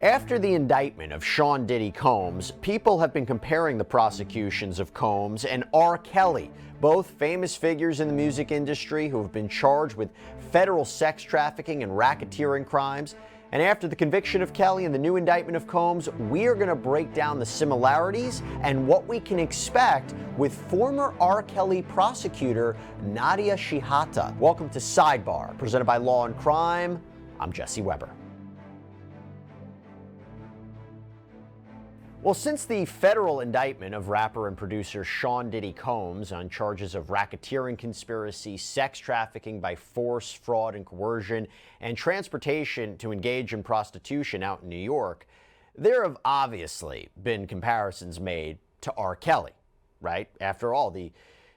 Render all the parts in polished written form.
After the indictment of Sean Diddy Combs, people have been comparing the prosecutions of Combs and R. Kelly, both famous figures in the music industry who have been charged with federal sex trafficking and racketeering crimes. And after the conviction of Kelly and the new indictment of Combs, we are going to break down the similarities and what we can expect with former R. Kelly prosecutor Nadia Shihata. Welcome to Sidebar, presented by Law&Crime. I'm Jesse Weber. Well, since the federal indictment of rapper and producer Sean Diddy Combs on charges of racketeering conspiracy, sex trafficking by force, fraud, and coercion, and transportation to engage in prostitution out in New York, there have obviously been comparisons made to R. Kelly, right? After all, the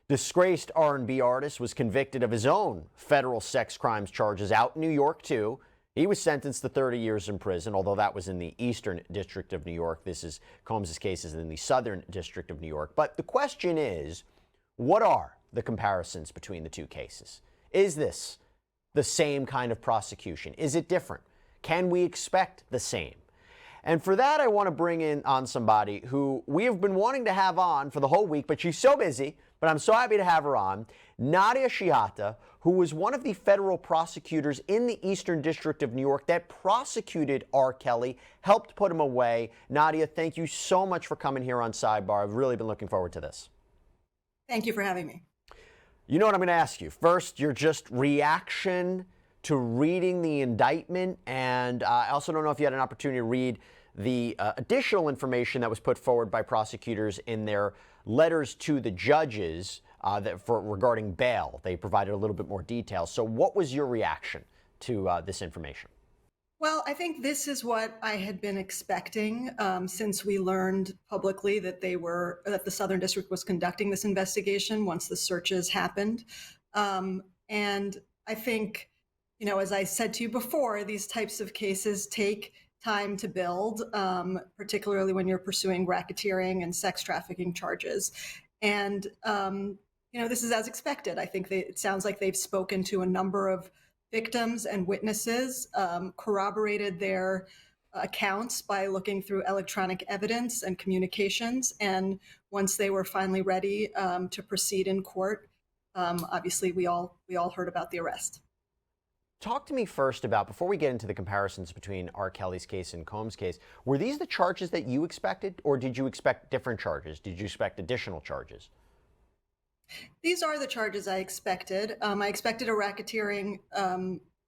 disgraced R&B artist was convicted of his own federal sex crimes charges out in New York, too. He was sentenced to 30 years in prison, although that was in the Eastern District of New York. Combs' case is in the Southern District of New York. But the question is, what are the comparisons between the two cases? Is this the same kind of prosecution? Is it different? Can we expect the same? And for that, I want to bring in on somebody who we have been wanting to have on for the whole week, but she's so busy, but I'm so happy to have her on, Nadia Shihata, who was one of the federal prosecutors in the Eastern District of New York that prosecuted R. Kelly, helped put him away. Nadia, thank you so much for coming here on Sidebar. I've really been looking forward to this. Thank you for having me. You know what I'm going to ask you. First, your just reaction to reading the indictment, and I also don't know if you had an opportunity to read the additional information that was put forward by prosecutors in their letters to the judges regarding bail. They provided a little bit more detail. So what was your reaction to this information? Well, I think this is what I had been expecting since we learned publicly that the Southern District was conducting this investigation once the searches happened. And I think, as I said to you before, these types of cases take time to build, particularly when you're pursuing racketeering and sex trafficking charges. And, this is as expected. I think it sounds like they've spoken to a number of victims and witnesses, corroborated their accounts by looking through electronic evidence and communications. And once they were finally ready to proceed in court, obviously we all heard about the arrest. Talk to me first about, before we get into the comparisons between R. Kelly's case and Combs' case, were these the charges that you expected, or did you expect different charges? Did you expect additional charges? These are the charges I expected. I expected a racketeering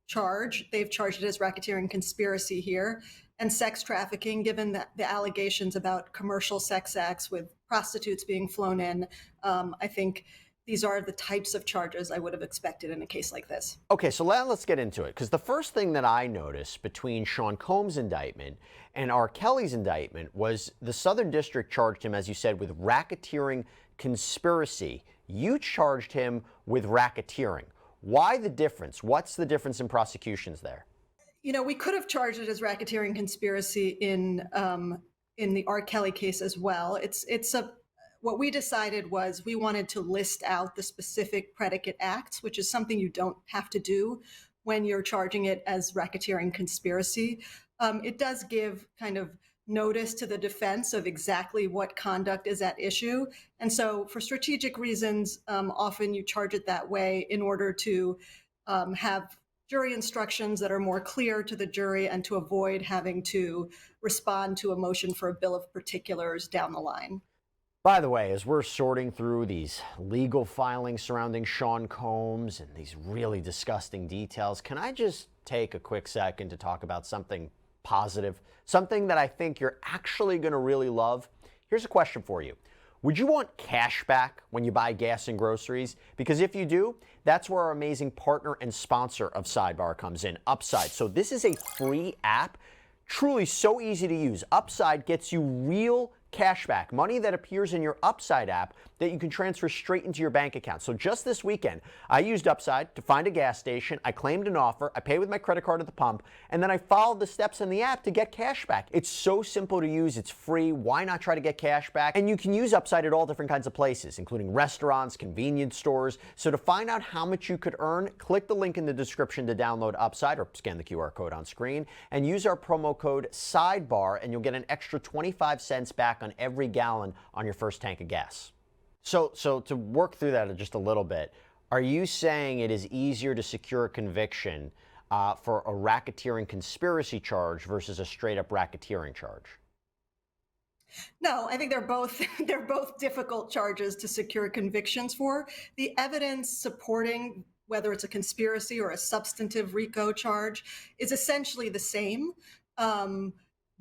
charge. They've charged it as racketeering conspiracy here, and sex trafficking, given the allegations about commercial sex acts with prostitutes being flown in. I think these are the types of charges I would have expected in a case like this. Okay, so let's get into it, because the first thing that I noticed between Sean Combs' indictment and R. Kelly's indictment was the Southern District charged him, as you said, with racketeering conspiracy. You charged him with racketeering. Why the difference? What's the difference in prosecutions there? We could have charged it as racketeering conspiracy in the R. Kelly case as well. What we decided was we wanted to list out the specific predicate acts, which is something you don't have to do when you're charging it as racketeering conspiracy. It does give kind of notice to the defense of exactly what conduct is at issue. And so for strategic reasons, often you charge it that way in order to have jury instructions that are more clear to the jury and to avoid having to respond to a motion for a bill of particulars down the line. By the way, as we're sorting through these legal filings surrounding Sean Combs and these really disgusting details, can I just take a quick second to talk about something positive, something that I think you're actually going to really love? Here's a question for you. Would you want cash back when you buy gas and groceries? Because if you do, that's where our amazing partner and sponsor of Sidebar comes in, Upside. So this is a free app, truly so easy to use. Upside gets you real cash back, money that appears in your Upside app that you can transfer straight into your bank account. So just this weekend, I used Upside to find a gas station. I claimed an offer. I paid with my credit card at the pump, and then I followed the steps in the app to get cash back. It's so simple to use. It's free. Why not try to get cash back? And you can use Upside at all different kinds of places, including restaurants, convenience stores. So to find out how much you could earn, click the link in the description to download Upside or scan the QR code on screen and use our promo code Sidebar, and you'll get an extra 25 cents back on every gallon on your first tank of gas. So to work through that just a little bit, are you saying it is easier to secure a conviction for a racketeering conspiracy charge versus a straight up racketeering charge? No, I think they're both difficult charges to secure convictions for. The evidence supporting whether it's a conspiracy or a substantive RICO charge is essentially the same.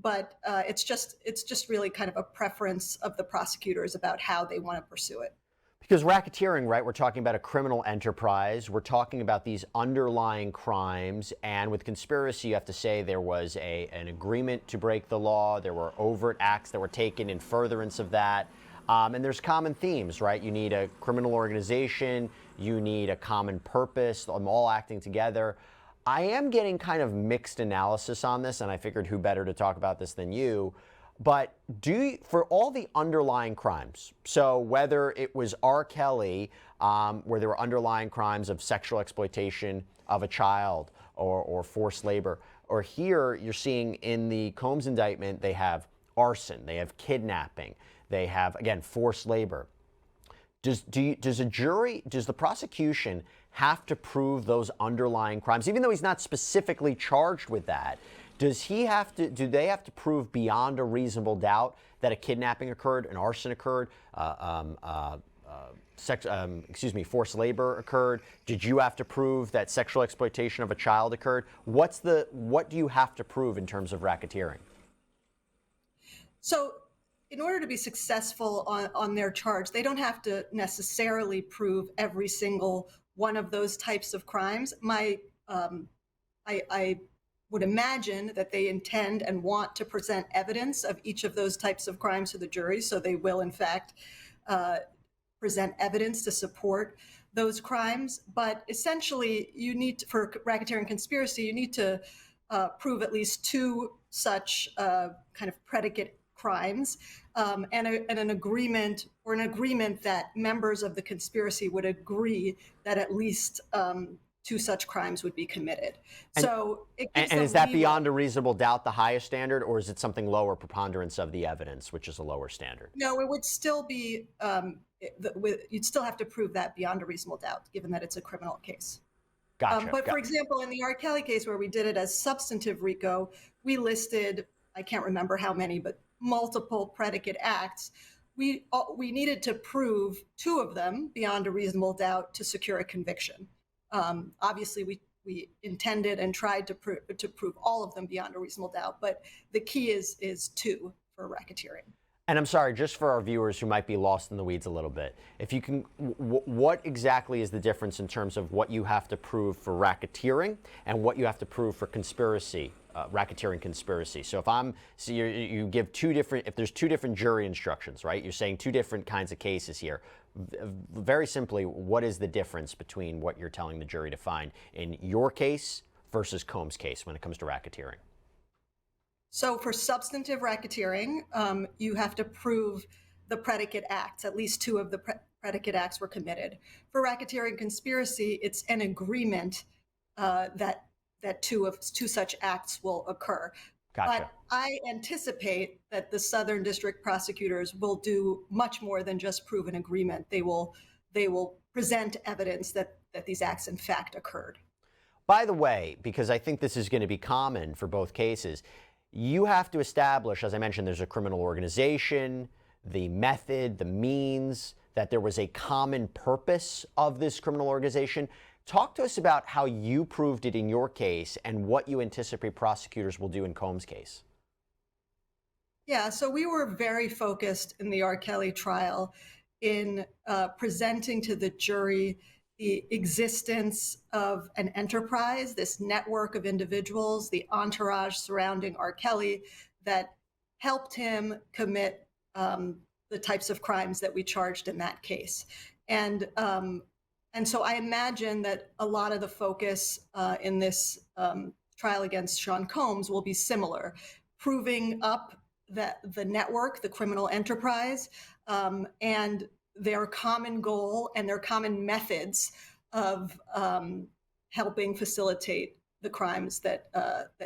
But it's just really kind of a preference of the prosecutors about how they want to pursue it. Because racketeering, right, we're talking about a criminal enterprise. We're talking about these underlying crimes. And with conspiracy, you have to say there was an agreement to break the law. There were overt acts that were taken in furtherance of that. And there's common themes, right? You need a criminal organization. You need a common purpose, them all acting together. I am getting kind of mixed analysis on this, and I figured who better to talk about this than you. But for all the underlying crimes, so whether it was R. Kelly, where there were underlying crimes of sexual exploitation of a child or forced labor, or here you're seeing in the Combs indictment, they have arson, they have kidnapping, they have, again, forced labor. Does the prosecution have to prove those underlying crimes, even though he's not specifically charged with that? Do they have to prove beyond a reasonable doubt that a kidnapping occurred, an arson occurred, forced labor occurred? Did you have to prove that sexual exploitation of a child occurred? What do you have to prove in terms of racketeering? So, in order to be successful on their charge, they don't have to necessarily prove every single one of those types of crimes. I would imagine that they intend and want to present evidence of each of those types of crimes to the jury, so they will, in fact, present evidence to support those crimes. But essentially, for racketeering conspiracy, you need to prove at least two such kind of predicate crimes, and an agreement that members of the conspiracy would agree that at least two such crimes would be committed. So is that beyond a reasonable doubt the highest standard, or is it something lower, preponderance of the evidence, which is a lower standard? No, it would still be, you'd still have to prove that beyond a reasonable doubt, given that it's a criminal case. Gotcha. But for example, in the R. Kelly case where we did it as substantive RICO, we listed, I can't remember how many, but multiple predicate acts. We needed to prove two of them beyond a reasonable doubt to secure a conviction. Obviously, we intended and tried to prove all of them beyond a reasonable doubt, but the key is two for racketeering. And I'm sorry, just for our viewers who might be lost in the weeds a little bit, if you can, what exactly is the difference in terms of what you have to prove for racketeering and what you have to prove for conspiracy, racketeering conspiracy? So you give if there's two different jury instructions, right? You're saying two different kinds of cases here. Very simply, what is the difference between what you're telling the jury to find in your case versus Combs' case when it comes to racketeering? So for substantive racketeering, you have to prove the predicate acts. At least two of the predicate acts were committed. For racketeering conspiracy, it's an agreement that two such acts will occur. Gotcha. But I anticipate that the Southern District prosecutors will do much more than just prove an agreement. They will present evidence that these acts in fact occurred. By the way, because I think this is going to be common for both cases, you have to establish, as I mentioned, there's a criminal organization, the method, the means, that there was a common purpose of this criminal organization. Talk to us about how you proved it in your case and what you anticipate prosecutors will do in Combs' case. Yeah, so we were very focused in the R. Kelly trial in presenting to the jury the existence of an enterprise, this network of individuals, the entourage surrounding R. Kelly that helped him commit the types of crimes that we charged in that case. And so I imagine that a lot of the focus in this trial against Sean Combs will be similar, proving up that the network, the criminal enterprise, and their common goal and their common methods of helping facilitate the crimes that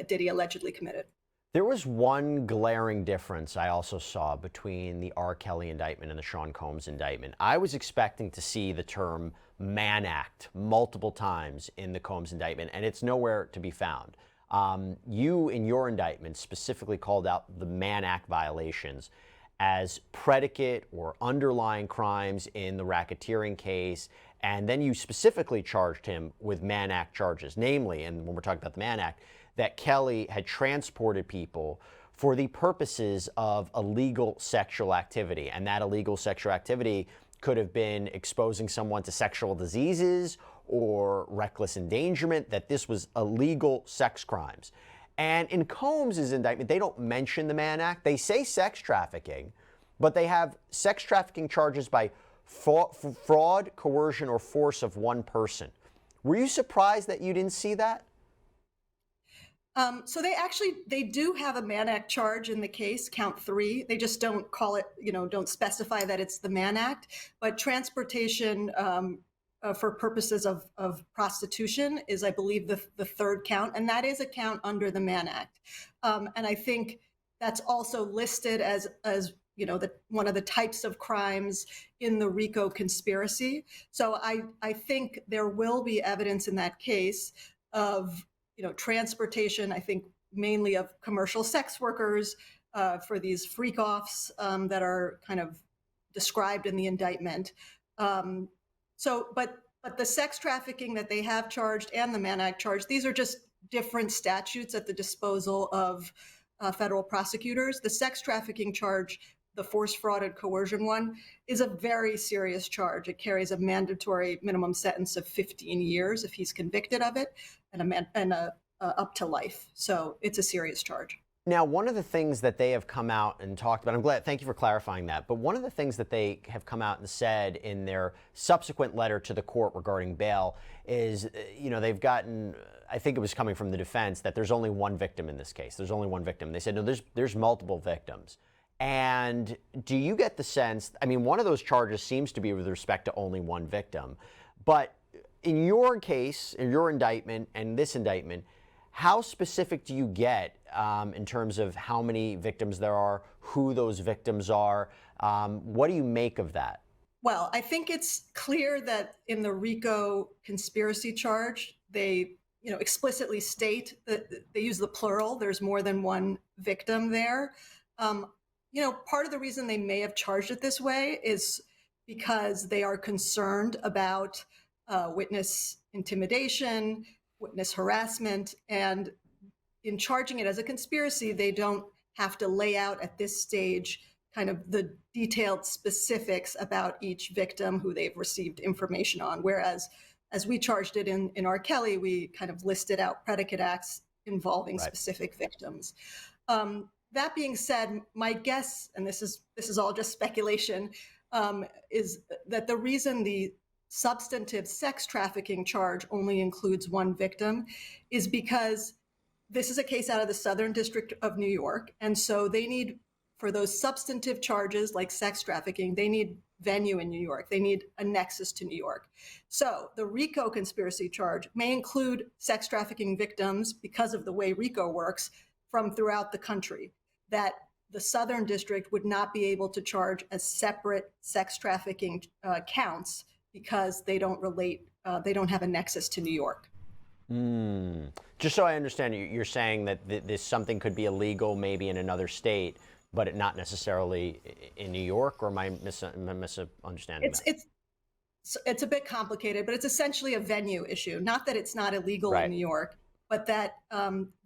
Diddy allegedly committed. There was one glaring difference I also saw between the R. Kelly indictment and the Sean Combs indictment. I was expecting to see the term Mann Act multiple times in the Combs indictment, and it's nowhere to be found. You, in your indictment, specifically called out the Mann Act violations as predicate or underlying crimes in the racketeering case, and then you specifically charged him with Mann Act charges, namely, and when we're talking about the Mann Act, that Kelly had transported people for the purposes of illegal sexual activity. And that illegal sexual activity could have been exposing someone to sexual diseases or reckless endangerment, that this was illegal sex crimes. And in Combs' indictment, they don't mention the Mann Act. They say sex trafficking, but they have sex trafficking charges by fraud, coercion, or force of one person. Were you surprised that you didn't see that? So they do have a Mann Act charge in the case, count 3. They just don't call it, don't specify that it's the Mann Act. But transportation for purposes of prostitution is, I believe, the third count, and that is a count under the Mann Act. And I think that's also listed as one of the types of crimes in the RICO conspiracy. So I think there will be evidence in that case of transportation, I think mainly of commercial sex workers for these freak-offs that are kind of described in the indictment. But the sex trafficking that they have charged and the Mann Act charge, these are just different statutes at the disposal of federal prosecutors. The sex trafficking charge, the force, fraud, and coercion one, is a very serious charge. It carries a mandatory minimum sentence of 15 years if he's convicted of it, and up to life. So it's a serious charge. Now, one of the things that they have come out and talked about, thank you for clarifying that, but one of the things that they have come out and said in their subsequent letter to the court regarding bail is, they've gotten, I think it was coming from the defense, that there's only one victim in this case. There's only one victim. They said, no, there's multiple victims. And do you get the sense, one of those charges seems to be with respect to only one victim, but in your case, in your indictment and this indictment, how specific do you get in terms of how many victims there are, who those victims are? What do you make of that? Well, I think it's clear that in the RICO conspiracy charge, they explicitly state that they use the plural. There's more than one victim there. Part of the reason they may have charged it this way is because they are concerned about witness intimidation, witness harassment, and in charging it as a conspiracy, they don't have to lay out at this stage kind of the detailed specifics about each victim who they've received information on. Whereas as we charged it in R. Kelly, we kind of listed out predicate acts involving specific victims. That being said, my guess, and this is all just speculation, is that the reason the substantive sex trafficking charge only includes one victim is because this is a case out of the Southern District of New York. And so they need, for those substantive charges like sex trafficking, they need venue in New York. They need a nexus to New York. So the RICO conspiracy charge may include sex trafficking victims because of the way RICO works from throughout the country, that the Southern District would not be able to charge as separate sex trafficking counts because they don't relate, they don't have a nexus to New York. Just so I understand, you're saying that this something could be illegal maybe in another state, but not necessarily in New York, or am I misunderstanding that? It's a bit complicated, but it's essentially a venue issue. Not that it's not illegal in New York, but that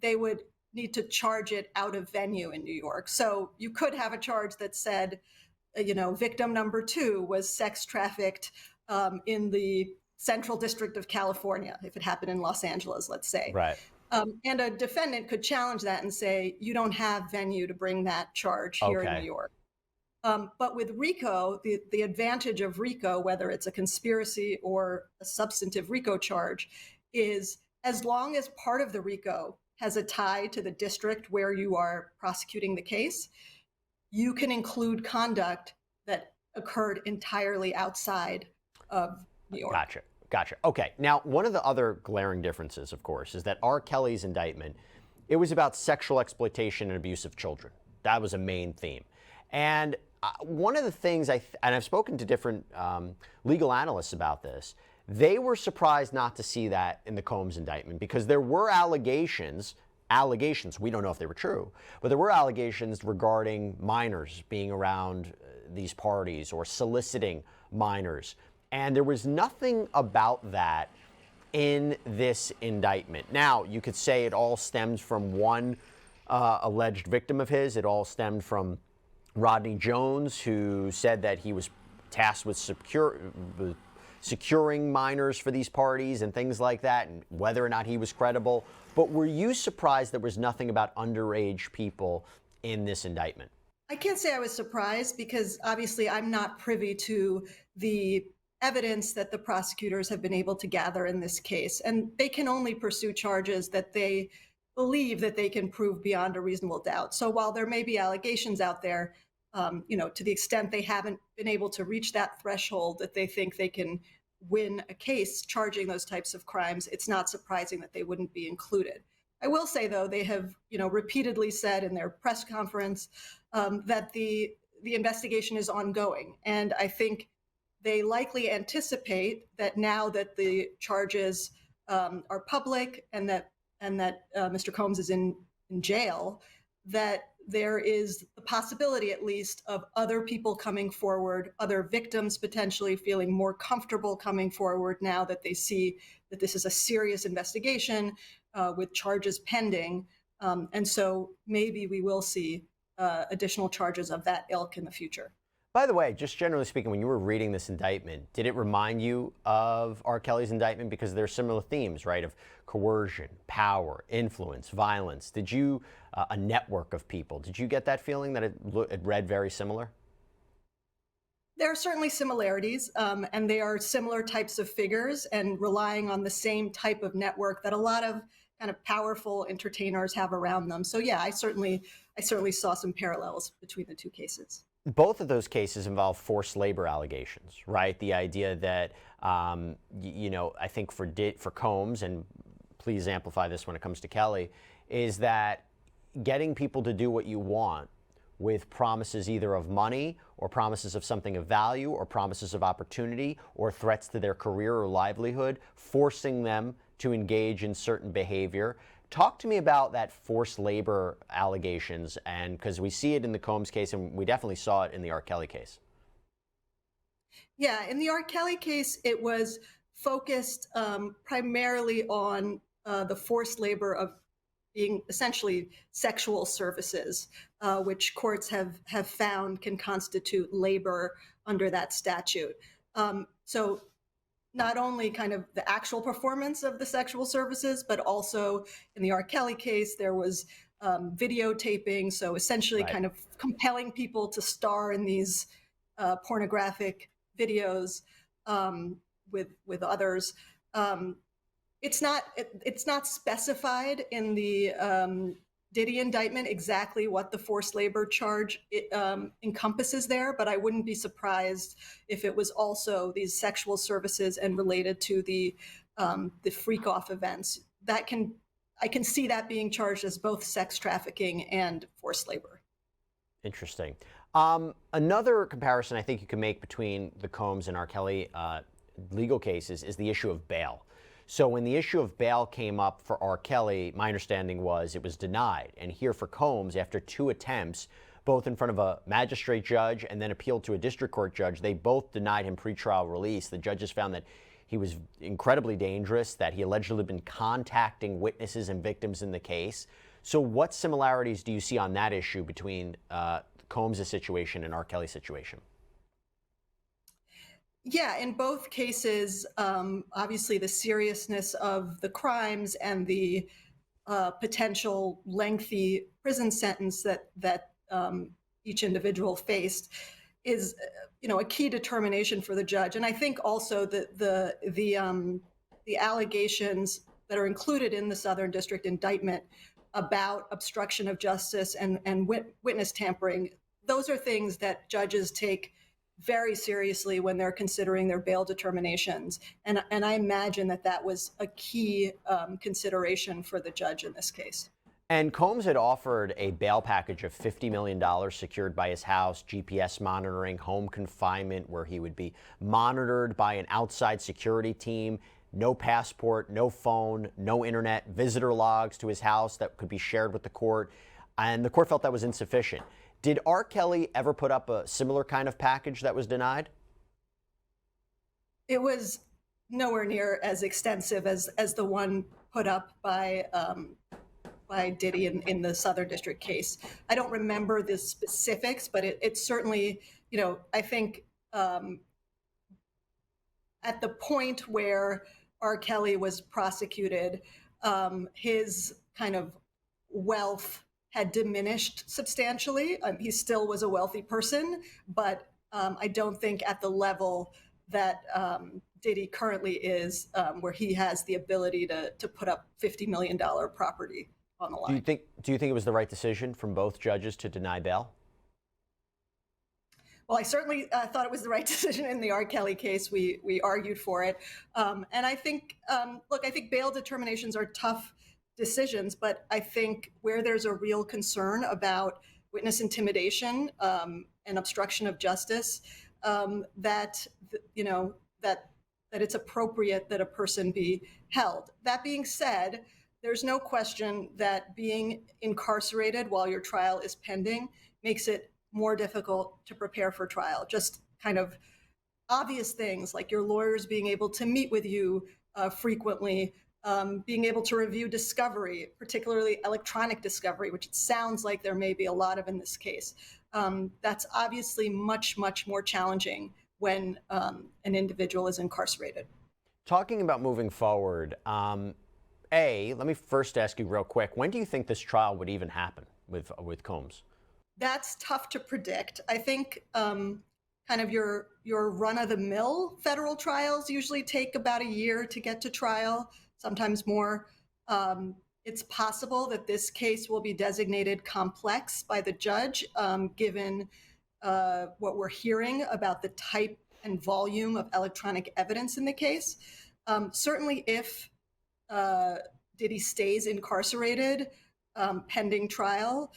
they would need to charge it out of venue in New York. So you could have a charge that said, victim number 2 was sex trafficked in the Central District of California, if it happened in Los Angeles, let's say. Right. And a defendant could challenge that and say, you don't have venue to bring that charge here in New York. But with RICO, the advantage of RICO, whether it's a conspiracy or a substantive RICO charge, is as long as part of the RICO has a tie to the district where you are prosecuting the case, you can include conduct that occurred entirely outside of New York. Gotcha. Okay. Now, one of the other glaring differences, of course, is that R. Kelly's indictment, it was about sexual exploitation and abuse of children. That was a main theme. And one of the things and I've spoken to different legal analysts about this, they were surprised not to see that in the Combs indictment because there were allegations, we don't know if they were true, but there were allegations regarding minors being around these parties or soliciting minors. And there was nothing about that in this indictment. Now, you could say it all stems from one alleged victim of his. It all stemmed from Rodney Jones, who said that he was tasked with securing minors for these parties and things like that, and whether or not he was credible. But were you surprised there was nothing about underage people in this indictment? I can't say I was surprised because obviously I'm not privy to the evidence that the prosecutors have been able to gather in this case. And they can only pursue charges that they believe that they can prove beyond a reasonable doubt. So while there may be allegations out there, to the extent they haven't been able to reach that threshold that they think they can win a case charging those types of crimes, it's not surprising that they wouldn't be included. I will say, though, they have, repeatedly said in their press conference that the investigation is ongoing. And I think they likely anticipate that now that the charges are public and that Mr. Combs is in jail, that there is the possibility, at least, of other people coming forward, other victims potentially feeling more comfortable coming forward now that they see that this is a serious investigation with charges pending. And so maybe we will see additional charges of that ilk in the future. By the way, just generally speaking, when you were reading this indictment, did it remind you of R. Kelly's indictment? Because there are similar themes, right, of coercion, power, influence, violence. Did you, a network of people, did you get that feeling that it read very similar? There are certainly similarities, and they are similar types of figures and relying on the same type of network that a lot of kind of powerful entertainers have around them. So yeah, I certainly saw some parallels between the two cases. Both of those cases involve forced labor allegations, right? The idea that, I think for Combs, and please amplify this when it comes to Kelly, is that getting people to do what you want with promises either of money or promises of something of value or promises of opportunity or threats to their career or livelihood, forcing them to engage in certain behavior. Talk to me about that forced labor allegations, and because we see it in the Combs case and we definitely saw it in the R. Kelly case. Yeah, in the R. Kelly case, it was focused primarily on the forced labor of being essentially sexual services, which courts have found can constitute labor under that statute. So not only kind of the actual performance of the sexual services, but also in the R. Kelly case, there was videotaping. So essentially kind of compelling people to star in these pornographic videos with others. It's not specified in the Diddy indictment exactly what the forced labor charge encompasses there, but I wouldn't be surprised if it was also these sexual services and related to the freak-off events. I can see that being charged as both sex trafficking and forced labor. Interesting. Another comparison I think you can make between the Combs and R. Kelly legal cases is the issue of bail. So when the issue of bail came up for R. Kelly, my understanding was it was denied. And here for Combs, after 2 attempts, both in front of a magistrate judge and then appealed to a district court judge, they both denied him pretrial release. The judges found that he was incredibly dangerous, that he allegedly had been contacting witnesses and victims in the case. So what similarities do you see on that issue between Combs' situation and R. Kelly's situation? Yeah, in both cases, obviously the seriousness of the crimes and the potential lengthy prison sentence that each individual faced is, a key determination for the judge. And I think also that the allegations that are included in the Southern District indictment about obstruction of justice and witness tampering, those are things that judges take very seriously when they're considering their bail determinations. And I imagine that was a key consideration for the judge in this case. And Combs had offered a bail package of $50 million secured by his house, GPS monitoring, home confinement, where he would be monitored by an outside security team, no passport, no phone, no internet, visitor logs to his house that could be shared with the court. And the court felt that was insufficient. Did R. Kelly ever put up a similar kind of package that was denied? It was nowhere near as extensive as the one put up by Diddy in the Southern District case. I don't remember the specifics, but it certainly, I think at the point where R. Kelly was prosecuted, his kind of wealth had diminished substantially. He still was a wealthy person, but I don't think at the level that Diddy currently is, where he has the ability to put up $50 million property on the line. Do you think it was the right decision from both judges to deny bail? Well, I certainly thought it was the right decision in the R. Kelly case. We argued for it. And I think, I think bail determinations are tough decisions, but I think where there's a real concern about witness intimidation and obstruction of justice, that it's appropriate that a person be held. That being said, there's no question that being incarcerated while your trial is pending makes it more difficult to prepare for trial. Just kind of obvious things like your lawyers being able to meet with you frequently, being able to review discovery, particularly electronic discovery, which it sounds like there may be a lot of in this case. That's obviously much, much more challenging when an individual is incarcerated. Talking about moving forward, let me first ask you real quick, when do you think this trial would even happen with Combs? That's tough to predict. I think kind of your run-of-the-mill federal trials usually take about a year to get to trial, sometimes more. It's possible that this case will be designated complex by the judge, given what we're hearing about the type and volume of electronic evidence in the case. Certainly if Diddy stays incarcerated pending trial,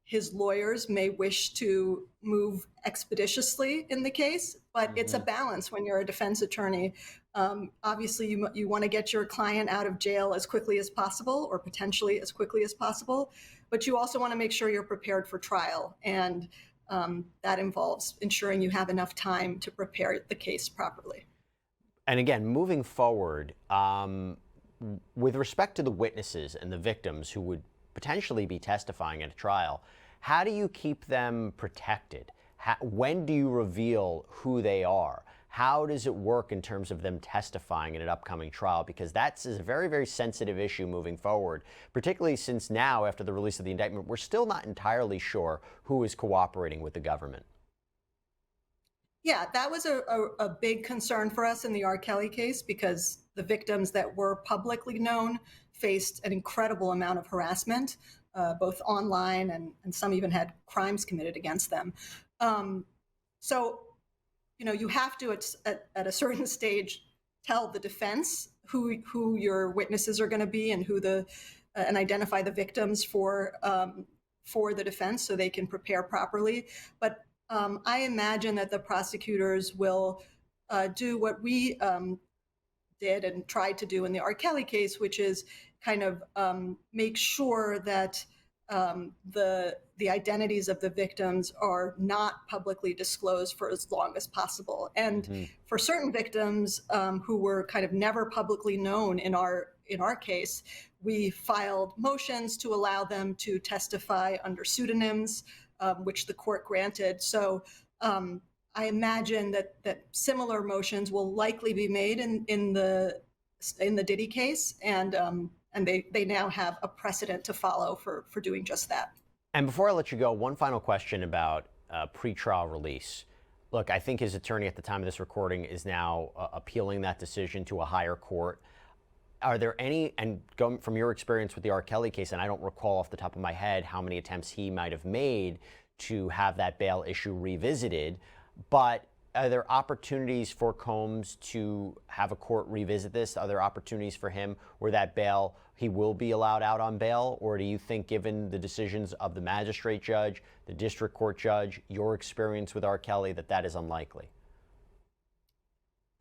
his lawyers may wish to move expeditiously in the case, but it's a balance when you're a defense attorney. Obviously, you want to get your client out of jail as quickly as possible, or potentially as quickly as possible, but you also want to make sure you're prepared for trial. And that involves ensuring you have enough time to prepare the case properly. And again, moving forward, with respect to the witnesses and the victims who would potentially be testifying at a trial, how do you keep them protected? When do you reveal who they are? How does it work in terms of them testifying in an upcoming trial? Because that's a very, very sensitive issue moving forward, particularly since now, after the release of the indictment, we're still not entirely sure who is cooperating with the government. Yeah, that was a big concern for us in the R. Kelly case, because the victims that were publicly known faced an incredible amount of harassment, both online and some even had crimes committed against them. So, you have to, at a certain stage, tell the defense who your witnesses are going to be and and identify the victims for the defense so they can prepare properly. But I imagine that the prosecutors will do what we did and tried to do in the R. Kelly case, which is kind of make sure that the identities of the victims are not publicly disclosed for as long as possible. And for certain victims who were kind of never publicly known in our case, we filed motions to allow them to testify under pseudonyms, which the court granted. So I imagine that similar motions will likely be made in the Diddy case, and they now have a precedent to follow for doing just that. And before I let you go, one final question about pretrial release. Look, I think his attorney at the time of this recording is now appealing that decision to a higher court. Are there any, and going from your experience with the R. Kelly case, and I don't recall off the top of my head how many attempts he might have made to have that bail issue revisited, but are there opportunities for Combs to have a court revisit this? Are there opportunities for him where that bail, he will be allowed out on bail? Or do you think, given the decisions of the magistrate judge, the district court judge, your experience with R. Kelly, that that is unlikely?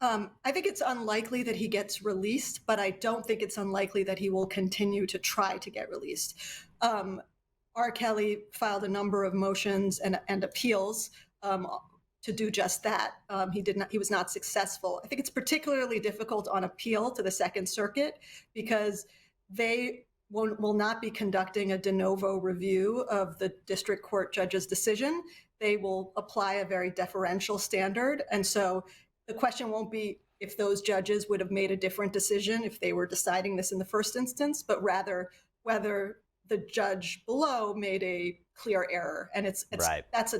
I think it's unlikely that he gets released, but I don't think it's unlikely that he will continue to try to get released. R. Kelly filed a number of motions and appeals to do just that. He was not successful. I think it's particularly difficult on appeal to the Second Circuit because they will not be conducting a de novo review of the district court judge's decision. They will apply a very deferential standard. And so the question won't be if those judges would have made a different decision if they were deciding this in the first instance, but rather whether the judge below made a clear error. And Right. That's a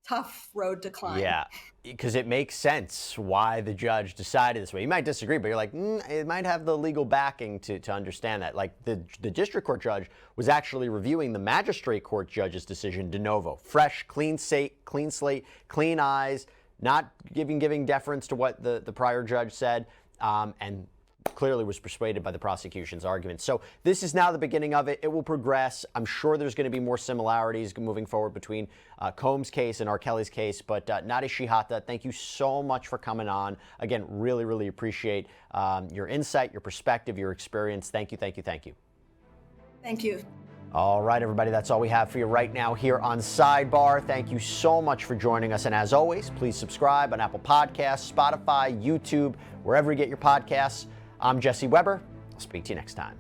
tough road to climb. Yeah, because it makes sense why the judge decided this way. You might disagree, but you're like, it might have the legal backing to understand that. Like the district court judge was actually reviewing the magistrate court judge's decision de novo. Fresh, clean slate, clean eyes, not giving deference to what the prior judge said, and clearly was persuaded by the prosecution's arguments. So this is now the beginning of it. It will progress. I'm sure there's going to be more similarities moving forward between Combs' case and R. Kelly's case. But Nadia Shihata, thank you so much for coming on. Again, really, really appreciate your insight, your perspective, your experience. Thank you, thank you, thank you. Thank you. All right, everybody, that's all we have for you right now here on Sidebar. Thank you so much for joining us. And as always, please subscribe on Apple Podcasts, Spotify, YouTube, wherever you get your podcasts. I'm Jesse Weber. I'll speak to you next time.